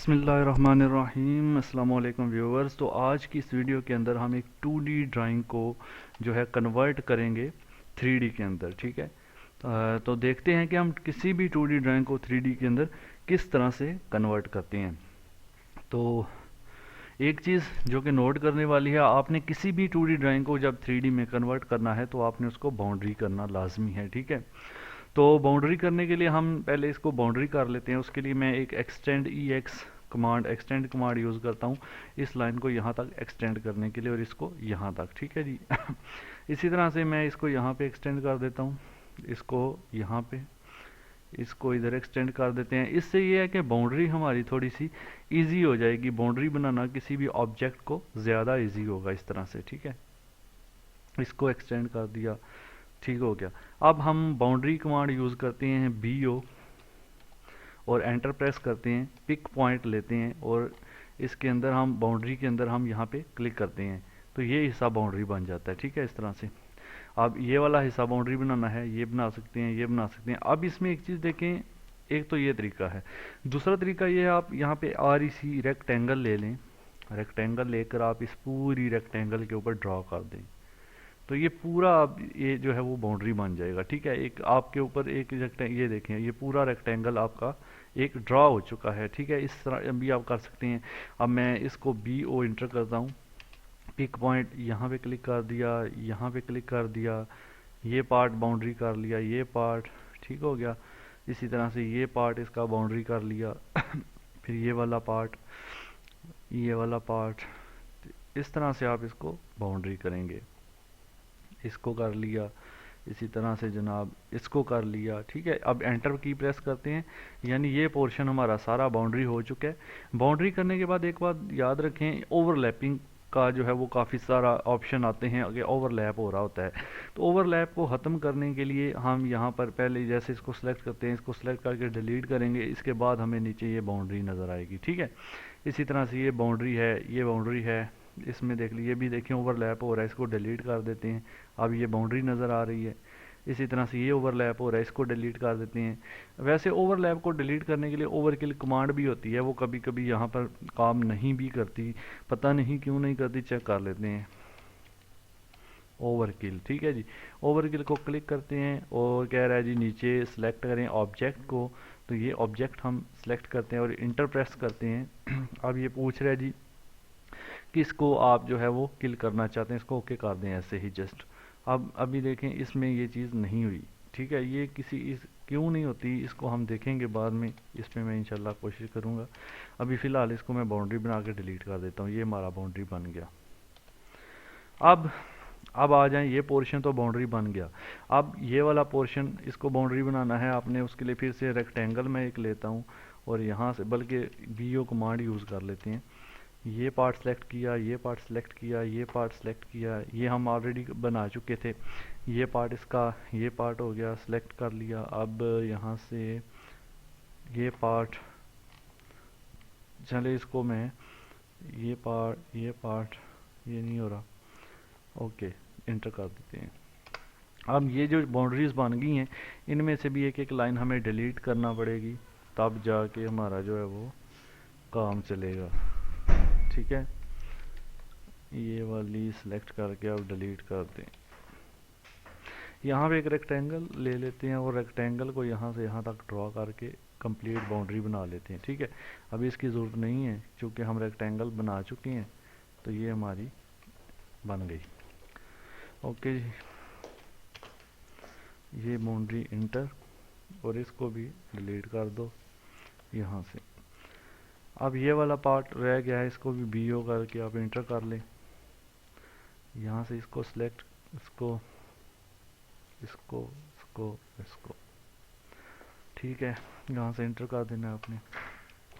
बिस्मिल्लाहिर्रहमानिर्रहीम। अस्सलाम वालेकुम व्यूअर्स। तो आज की इस वीडियो के अंदर हम एक 2D ड्राइंग को जो है कन्वर्ट करेंगे 3D के अंदर। ठीक है, तो देखते हैं कि हम किसी भी 2D ड्राइंग को 3D के अंदर किस तरह से कन्वर्ट करते हैं। तो एक चीज़ जो कि नोट करने वाली है, आपने किसी भी 2D ड्राइंग को जब 3D में कन्वर्ट करना है तो आपने उसको बाउंड्री करना लाजमी है। ठीक है, तो बाउंड्री करने के लिए हम पहले इसको बाउंड्री कर लेते हैं। उसके लिए मैं एक एक्सटेंड कमांड यूज़ करता हूँ इस लाइन को यहाँ तक एक्सटेंड करने के लिए और इसको यहाँ तक। ठीक है जी। इसी तरह से मैं इसको यहाँ पे एक्सटेंड कर देता हूँ, इसको यहाँ पे, इसको इधर एक्सटेंड कर देते हैं। इससे ये है कि बाउंड्री हमारी थोड़ी सी इजी हो जाएगी। बाउंड्री बनाना किसी भी ऑब्जेक्ट को ज़्यादा इजी होगा इस तरह से। ठीक है, इसको एक्सटेंड कर दिया, ठीक हो गया। अब हम बाउंड्री कमांड यूज़ करते हैं BO और एंटर प्रेस करते हैं, पिक पॉइंट लेते हैं और इसके अंदर हम बाउंड्री के अंदर हम यहाँ पे क्लिक करते हैं तो ये हिस्सा बाउंड्री बन जाता है। ठीक है, इस तरह से। अब ये वाला हिस्सा बाउंड्री बनाना है, ये बना सकते हैं, ये बना सकते हैं। अब इसमें एक चीज़ देखें, एक तो ये तरीका है। दूसरा तरीका ये है, आप यहाँ पे REC रेक्टेंगल ले लें, रेक्टेंगल लेकर आप इस पूरी रेक्टेंगल के ऊपर ड्रॉ कर दें तो ये पूरा ये जो है वो बाउंड्री बन जाएगा। ठीक है, एक आपके ऊपर एक ये देखें, ये पूरा रेक्टेंगल आपका एक ड्रॉ हो चुका है। ठीक है, इस तरह भी आप कर सकते हैं। अब मैं इसको BO इंटर करता हूँ, पिक पॉइंट यहाँ पे क्लिक कर दिया, यहाँ पे क्लिक कर दिया, ये पार्ट बाउंड्री कर लिया, ये पार्ट ठीक हो गया। इसी तरह से ये पार्ट इसका बाउंड्री कर लिया फिर ये वाला पार्ट, ये वाला पार्ट, इस तरह से आप इसको बाउंड्री करेंगे। इसको कर लिया, इसी तरह से जनाब इसको कर लिया। ठीक है, अब एंटर की प्रेस करते हैं, यानी ये पोर्शन हमारा सारा बाउंड्री हो चुका है। बाउंड्री करने के बाद एक बात याद रखें, ओवरलैपिंग का जो है वो काफ़ी सारा ऑप्शन आते हैं, अगर ओवरलैप हो रहा होता है तो ओवरलैप को ख़त्म करने के लिए हम यहाँ पर पहले जैसे इसको सेलेक्ट करते हैं, इसको सेलेक्ट करके डिलीट करेंगे, इसके बाद हमें नीचे ये बाउंड्री नज़र आएगी। ठीक है, इसी तरह से ये बाउंड्री है, ये बाउंड्री है, इसमें देख लीजिए, भी देखें ओवरलैप हो रहा है, इसको डिलीट कर देते हैं, अब ये बाउंड्री नज़र आ रही है। इसी तरह से ये ओवरलैप हो रहा है, इसको डिलीट कर देते हैं। वैसे ओवरलैप को डिलीट करने के लिए ओवरकिल कमांड भी होती है, वो कभी कभी यहाँ पर काम नहीं भी करती, पता नहीं क्यों नहीं करती, चेक कर लेते हैं। ओवरकिल, ठीक है जी, ओवरकिल को क्लिक करते हैं और कह रहा है जी नीचे सेलेक्ट करें ऑब्जेक्ट को, तो ये ऑब्जेक्ट हम सेलेक्ट करते हैं और इंटर प्रेस करते हैं। अब ये पूछ रहा है जी किसको आप जो है वो किल करना चाहते हैं, इसको ओके कर दें ऐसे ही जस्ट। अब अभी देखें इसमें ये चीज़ नहीं हुई। ठीक है, ये किसी इस क्यों नहीं होती इसको हम देखेंगे बाद में, इसमें मैं इंशाल्लाह कोशिश करूँगा। अभी फ़िलहाल इसको मैं बाउंड्री बना के डिलीट कर देता हूँ, ये हमारा बाउंड्री बन गया। अब आ जाएं, ये पोर्शन तो बाउंड्री बन गया। अब ये वाला पोर्शन इसको बाउंड्री बनाना है आपने, उसके लिए फिर से रेक्टेंगल में एक लेता हूँ और यहाँ से बल्कि BO कमांड यूज़ कर लेते हैं। ये पार्ट सेलेक्ट किया, ये पार्ट सेलेक्ट किया, ये पार्ट सेलेक्ट किया, ये हम ऑलरेडी बना चुके थे। ये पार्ट इसका, ये पार्ट हो गया, सेलेक्ट कर लिया। अब यहाँ से ये पार्ट, चले इसको मैं ये पार्ट, ये नहीं हो रहा, ओके इंटर कर देते हैं। अब ये जो बाउंड्रीज बन गई हैं, इनमें से भी एक एक लाइन हमें डिलीट करना पड़ेगी, तब जाके हमारा जो है वो काम चलेगा। ठीक है, ये वाली सिलेक्ट करके अब डिलीट कर दें। यहाँ पे एक रेक्टेंगल ले लेते हैं और रेक्टेंगल को यहाँ से यहाँ तक ड्रॉ करके कंप्लीट बाउंड्री बना लेते हैं। ठीक है, अभी इसकी ज़रूरत नहीं है क्योंकि हम रेक्टेंगल बना चुके हैं, तो ये हमारी बन गई। ओके जी, ये बाउंड्री इंटर और इसको भी डिलीट कर दो यहाँ से। अब ये वाला पार्ट रह गया है, इसको भी BO करके आप इंटर कर लें। यहाँ से इसको सेलेक्ट, इसको, इसको, इसको, इसको, ठीक है, यहाँ से इंटर कर देना आपने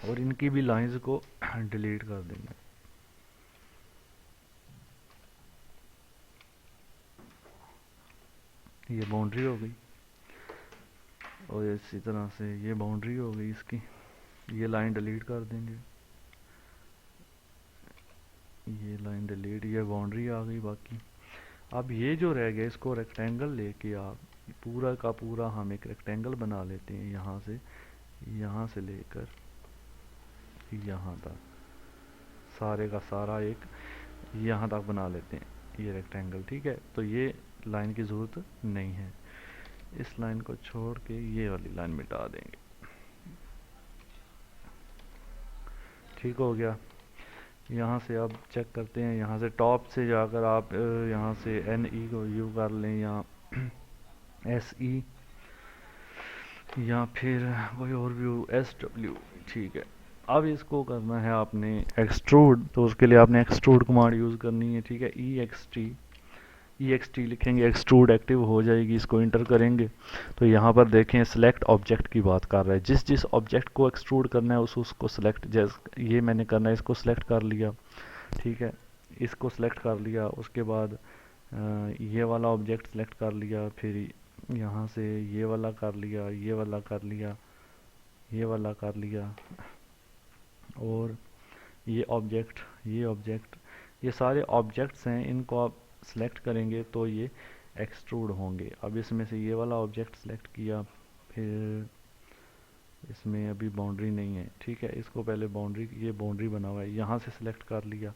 और इनकी भी लाइंस को डिलीट कर देना। ये बाउंड्री हो गई और इसी तरह से ये बाउंड्री हो गई इसकी, ये लाइन डिलीट कर देंगे, ये लाइन डिलीट, ये बाउंड्री आ गई बाकी। अब ये जो रह गया इसको रेक्टेंगल लेके आप पूरा का पूरा हम एक रेक्टेंगल बना लेते हैं, यहाँ से लेकर यहाँ तक, सारे का सारा एक यहाँ तक बना लेते हैं ये रेक्टेंगल। ठीक है, तो ये लाइन की ज़रूरत नहीं है, इस लाइन को छोड़ के ये वाली लाइन मिटा देंगे। ठीक हो गया। यहाँ से अब चेक करते हैं, यहाँ से टॉप से जाकर आप यहाँ से एन ई को यू कर लें या एस ई या फिर कोई और व्यू एस डब्ल्यू। ठीक है, अब इसको करना है आपने एक्सट्रूड, तो उसके लिए आपने एक्सट्रूड कमांड यूज़ करनी है। ठीक है, ई एक्स टी लिखेंगे, एक्सट्रूड एक्टिव हो जाएगी, इसको इंटर करेंगे तो यहाँ पर देखें सिलेक्ट ऑब्जेक्ट की बात कर रहा है, जिस जिस ऑब्जेक्ट को एक्सट्रूड करना है उसको सिलेक्ट, जैसे ये मैंने करना है इसको सिलेक्ट कर लिया। ठीक है, इसको सिलेक्ट कर लिया, उसके बाद ये वाला ऑब्जेक्ट सिलेक्ट कर लिया, फिर यहाँ से ये वाला कर लिया, ये वाला कर लिया, ये वाला कर लिया, और ये ऑब्जेक्ट, ये ऑब्जेक्ट, ये सारे ऑब्जेक्ट्स हैं, इनको आप सिलेक्ट करेंगे तो ये एक्सट्रूड होंगे। अब इसमें से ये वाला ऑब्जेक्ट सिलेक्ट किया, फिर इसमें अभी बाउंड्री नहीं है। ठीक है, इसको पहले बाउंड्री, ये बाउंड्री बना हुआ है, यहाँ से सिलेक्ट कर लिया।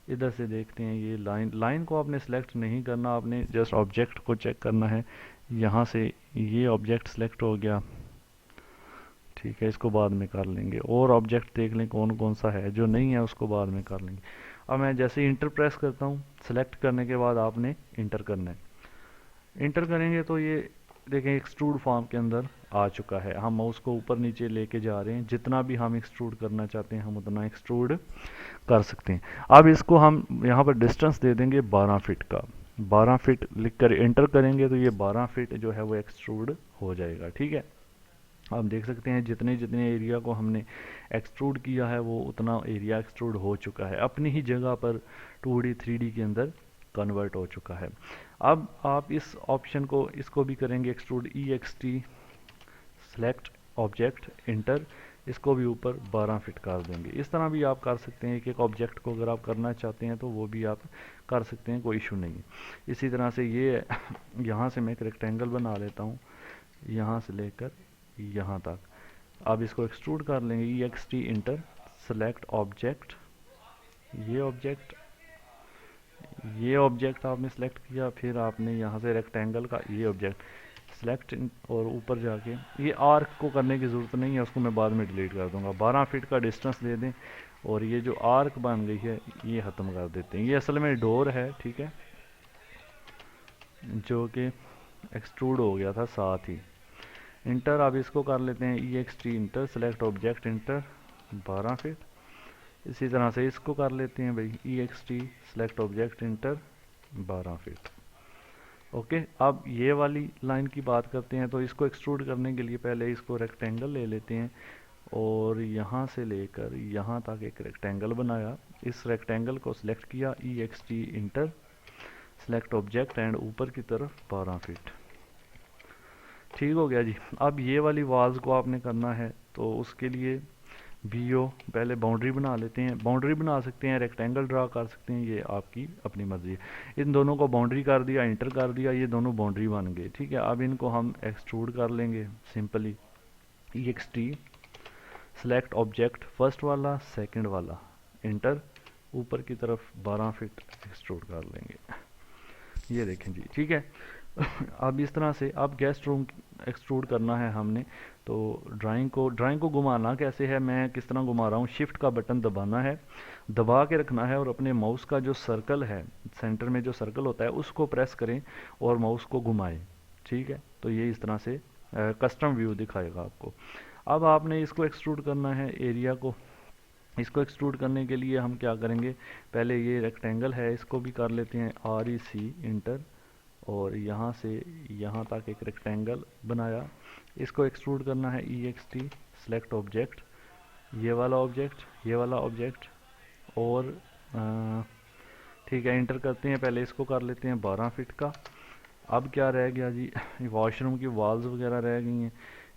इधर से देखते हैं ये लाइन को आपने सेलेक्ट नहीं करना, आपने जस्ट ऑब्जेक्ट को चेक करना है। यहाँ से ये ऑब्जेक्ट सेलेक्ट हो गया। ठीक है, इसको बाद में कर लेंगे, और ऑब्जेक्ट देख लें कौन कौन सा है, जो नहीं है उसको बाद में कर लेंगे। अब मैं जैसे ही इंटर प्रेस करता हूँ, सेलेक्ट करने के बाद आपने इंटर करना है। इंटर करेंगे तो ये देखें एक्सट्रूड फॉर्म के अंदर आ चुका है। हम माउस को ऊपर नीचे लेके जा रहे हैं, जितना भी हम एक्सट्रूड करना चाहते हैं हम उतना एक्सट्रूड कर सकते हैं। अब इसको हम यहाँ पर डिस्टेंस दे देंगे 12 फीट का, 12 फीट लिख कर एंटर करेंगे तो ये 12 फीट जो है वो एक्सट्रूड हो जाएगा। ठीक है, आप देख सकते हैं जितने जितने एरिया को हमने एक्सट्रूड किया है वो उतना एरिया एक्सट्रूड हो चुका है, अपनी ही जगह पर 2D 3D के अंदर कन्वर्ट हो चुका है। अब आप इस ऑप्शन को, इसको भी करेंगे extrude, E X T select object enter, इसको भी ऊपर 12 फिट कर देंगे। इस तरह भी आप कर सकते हैं, एक एक ऑब्जेक्ट को अगर आप करना चाहते हैं तो वो भी आप कर सकते हैं, कोई इशू नहीं है। इसी तरह से ये यहाँ से मैं एक रेक्टेंगल बना लेता हूँ, यहाँ से लेकर यहाँ तक। अब इसको एक्सट्रूड कर लेंगे, E X T enter select object, ये ऑब्जेक्ट आपने सेलेक्ट किया, फिर आपने यहाँ से रेक्टेंगल का ये ऑब्जेक्ट सेलेक्ट, और ऊपर जाके ये आर्क को करने की ज़रूरत नहीं है, उसको मैं बाद में डिलीट कर दूंगा। 12 फीट का डिस्टेंस दे दें, और ये जो आर्क बन गई है ये ख़त्म कर देते हैं। ये असल में डोर है, ठीक है, जो कि एक्सट्रूड हो गया था साथ ही। इंटर, अब इसको कर लेते हैं E X T enter select object enter 12 feet. इसी तरह से इसको कर लेते हैं भाई, E X T select object enter 12 feet. Okay, अब ये वाली लाइन की बात करते हैं। तो इसको एक्सट्रूड करने के लिए पहले इसको रेक्टेंगल ले लेते हैं, और यहाँ से लेकर यहाँ तक एक रेक्टेंगल बनाया। इस रेक्टेंगल को सिलेक्ट किया, E X T enter select object and ऊपर की तरफ 12 फीट। ठीक हो गया जी। अब ये वाली वॉल्स को आपने करना है, तो उसके लिए बीओ पहले बाउंड्री बना लेते हैं। बाउंड्री बना सकते हैं, रेक्टेंगल ड्रा कर सकते हैं, ये आपकी अपनी मर्जी है। इन दोनों को बाउंड्री कर दिया, इंटर कर दिया, ये दोनों बाउंड्री बन गए। ठीक है, अब इनको हम एक्सट्रूड कर लेंगे simply, E X T select object first वाला सेकंड वाला इंटर, ऊपर की तरफ 12 फीट एक्सट्रूड कर लेंगे। ये देखें जी, ठीक है। अब इस तरह से अब गेस्ट रूम एक्सट्रूड करना है हमने, तो ड्राइंग को घुमाना कैसे है, मैं किस तरह घुमा रहा हूँ। शिफ्ट का बटन दबाना है, दबा के रखना है, और अपने माउस का जो सर्कल है, सेंटर में जो सर्कल होता है उसको प्रेस करें और माउस को घुमाएं। ठीक है, तो ये इस तरह से कस्टम व्यू दिखाएगा आपको। अब आपने इसको एक्सट्रूड करना है एरिया को। इसको एक्सट्रूड करने के लिए हम क्या करेंगे, पहले ये रेक्टेंगल है इसको भी कर लेते हैं, आर ई सी इंटर, और यहाँ से यहाँ तक एक रेक्टेंगल बनाया। इसको एक्सट्रूड करना है, ई एक्स टी सेलेक्ट ऑब्जेक्ट, ये वाला ऑब्जेक्ट, ये वाला ऑब्जेक्ट, और ठीक है, इंटर करते हैं। पहले इसको कर लेते हैं 12 फीट का। अब क्या रह गया जी, वॉशरूम की वॉल्स वगैरह रह गई हैं,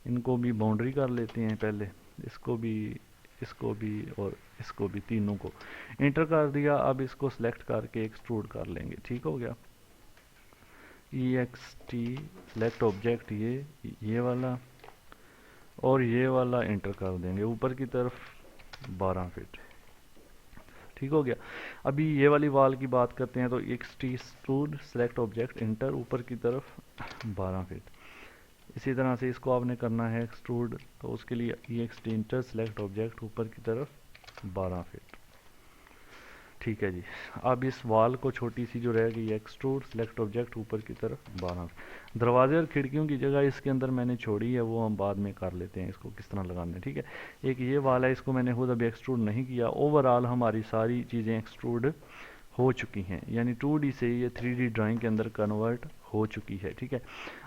इनको भी बाउंड्री कर लेते हैं पहले, इसको भी और इसको भी, तीनों को इंटर कर दिया। अब इसको सिलेक्ट करके एक्सट्रूड कर लेंगे। ठीक हो गया, ई एक्स टी सेलेक्ट ऑब्जेक्ट, ये वाला और ये वाला इंटर कर देंगे ऊपर की तरफ 12 फीट। ठीक हो गया। अभी ये वाली वाल की बात करते हैं तो एक्सट्रूड सेलेक्ट ऑब्जेक्ट इंटर ऊपर की तरफ 12 फीट। इसी तरह से इसको आपने करना है एक्सट्रूड, तो उसके लिए ये एक्सटेंटर सेलेक्ट ऑब्जेक्ट ऊपर की तरफ 12 फीट। ठीक है जी। अब इस वाल को छोटी सी जो रह गई एक्सट्रूड सेलेक्ट ऑब्जेक्ट ऊपर की तरफ 12 फीट। दरवाजे और खिड़कियों की जगह इसके अंदर मैंने छोड़ी है, वो हम बाद में कर लेते हैं इसको किस तरह लगाना है। ठीक है, एक ये वाल है, इसको मैंने खुद अभी एक्सट्रूड नहीं किया। ओवरऑल हमारी सारी चीज़ें एक्सट्रूड हो चुकी हैं, यानी 2D से ये 3D ड्राइंग के अंदर कन्वर्ट हो चुकी है। ठीक है,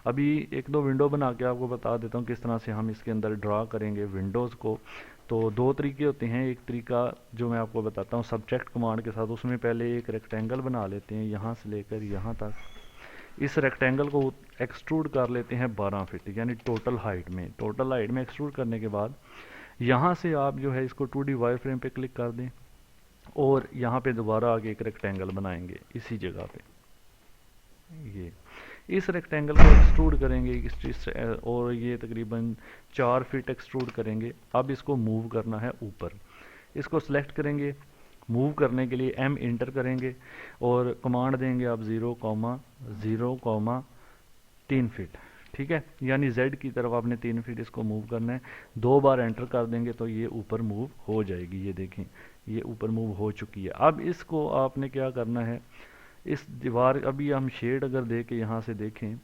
अभी एक दो विंडो बना के आपको बता देता हूँ किस तरह से हम इसके अंदर ड्रा करेंगे विंडोज़ को। तो दो तरीके होते हैं, एक तरीका जो मैं आपको बताता हूँ सब्जेक्ट कमांड के साथ, उसमें पहले एक रेक्टेंगल बना लेते हैं यहाँ से लेकर यहाँ तक। इस रेक्टेंगल को एक्सट्रूड कर लेते हैं 12 फीट, यानी टोटल हाइट में। टोटल हाइट में एक्सट्रूड करने के बाद यहाँ से आप जो है इसको 2D वायर फ्रेम पे क्लिक कर दें और यहाँ पे दोबारा आगे एक रेक्टेंगल बनाएंगे इसी जगह पे। ये इस रेक्टेंगल को एक्सट्रूड करेंगे और ये तकरीबन 4 फीट एक्सट्रूड करेंगे। अब इसको मूव करना है ऊपर, इसको सिलेक्ट करेंगे। मूव करने के लिए M इंटर करेंगे और कमांड देंगे आप 0,0, 3 फीट। ठीक है, यानी Z की तरफ आपने 3 फीट इसको मूव करना है। 2 बार एंटर कर देंगे तो ये ऊपर मूव हो जाएगी। ये देखें, ये ऊपर मूव हो चुकी है। अब इसको आपने क्या करना है, इस दीवार, अभी हम शेड अगर दे के यहाँ से देखें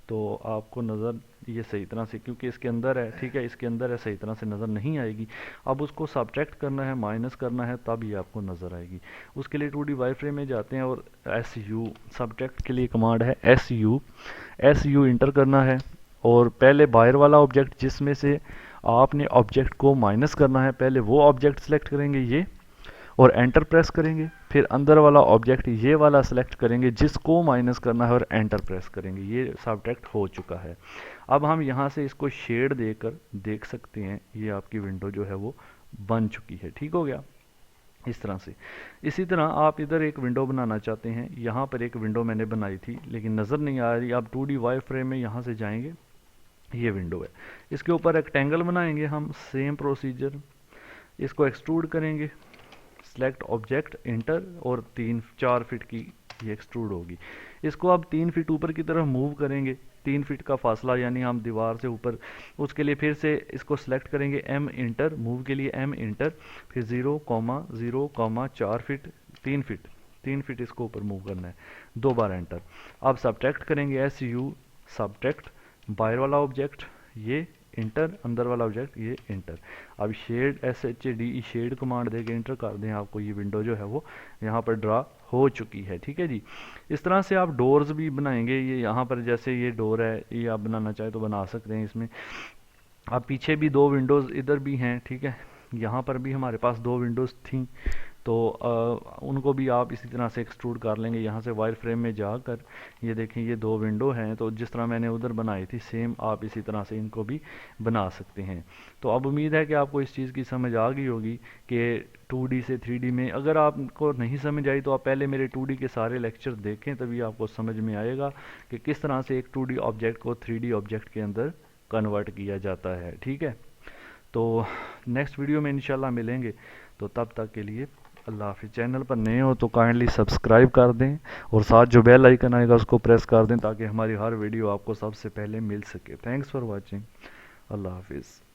तो आपको नज़र ये सही तरह से, क्योंकि इसके अंदर है, ठीक है, इसके अंदर है, सही तरह से नज़र नहीं आएगी। अब उसको सब्ट्रैक्ट करना है, माइनस करना है, तब ये आपको नज़र आएगी। उसके लिए 2D वायर फ्रेम में जाते हैं और SU सब्ट्रैक्ट के लिए कमांड है SU इंटर करना है और पहले बाहर वाला ऑब्जेक्ट जिसमें से आपने ऑब्जेक्ट को माइनस करना है, पहले वो ऑब्जेक्ट सेलेक्ट करेंगे ये और एंटर प्रेस करेंगे। फिर अंदर वाला ऑब्जेक्ट ये वाला सिलेक्ट करेंगे जिसको माइनस करना है और एंटर प्रेस करेंगे। ये सब्ट्रैक्ट हो चुका है। अब हम यहाँ से इसको शेड देकर देख सकते हैं, ये आपकी विंडो जो है वो बन चुकी है। ठीक हो गया, इस तरह से। इसी तरह आप इधर एक विंडो बनाना चाहते हैं, यहाँ पर एक विंडो मैंने बनाई थी लेकिन नज़र नहीं आ रही। आप 2D वायर फ्रेम में यहाँ से जाएंगे, ये विंडो है, इसके ऊपर रेक्टेंगल बनाएंगे हम, सेम प्रोसीजर। इसको एक्सट्रूड करेंगे, सेलेक्ट ऑब्जेक्ट इंटर और 4 फीट की ये एक्सट्रूड होगी। इसको अब 3 फीट ऊपर की तरफ मूव करेंगे, 3 फीट का फासला यानी हम दीवार से ऊपर। उसके लिए फिर से इसको सेलेक्ट करेंगे, M इंटर, मूव के लिए M इंटर, फिर 0,0, 4 फीट, 3 फीट इसको ऊपर मूव करना है, 2 बार एंटर। अब सब्ट्रैक्ट करेंगे SU सब्ट्रैक्ट, बाहर वाला ऑब्जेक्ट ये इंटर, अंदर वाला ऑब्जेक्ट ये इंटर। अब शेड SHADE शेड कमांड देके इंटर कर दें, आपको ये विंडो जो है वो यहाँ पर ड्रा हो चुकी है। ठीक है जी, इस तरह से आप डोर्स भी बनाएंगे। ये यहाँ पर जैसे ये डोर है, ये आप बनाना चाहे तो बना सकते हैं। इसमें अब पीछे भी 2 विंडोज़ इधर भी हैं, ठीक है, यहाँ पर भी हमारे पास 2 विंडोज़ थी, तो उनको भी आप इसी तरह से एक्सट्रूड कर लेंगे। यहाँ से वायर फ्रेम में जाकर ये देखें, ये 2 विंडो हैं, तो जिस तरह मैंने उधर बनाई थी सेम आप इसी तरह से इनको भी बना सकते हैं। तो अब उम्मीद है कि आपको इस चीज़ की समझ आ गई होगी कि 2D से 3D में। अगर आपको नहीं समझ आई तो आप पहले मेरे 2D के सारे लेक्चर देखें, तभी आपको समझ में आएगा कि किस तरह से एक 2D ऑब्जेक्ट को 3D ऑब्जेक्ट के अंदर कन्वर्ट किया जाता है। ठीक है, तो नेक्स्ट वीडियो में इंशाल्लाह मिलेंगे, तो तब तक के लिए अल्लाह हाफिज़। चैनल पर नए हो तो काइंडली सब्सक्राइब कर दें और साथ जो बेल आइकन आएगा उसको प्रेस कर दें ताकि हमारी हर वीडियो आपको सबसे पहले मिल सके। Thanks for watching. अल्लाह हाफिज़।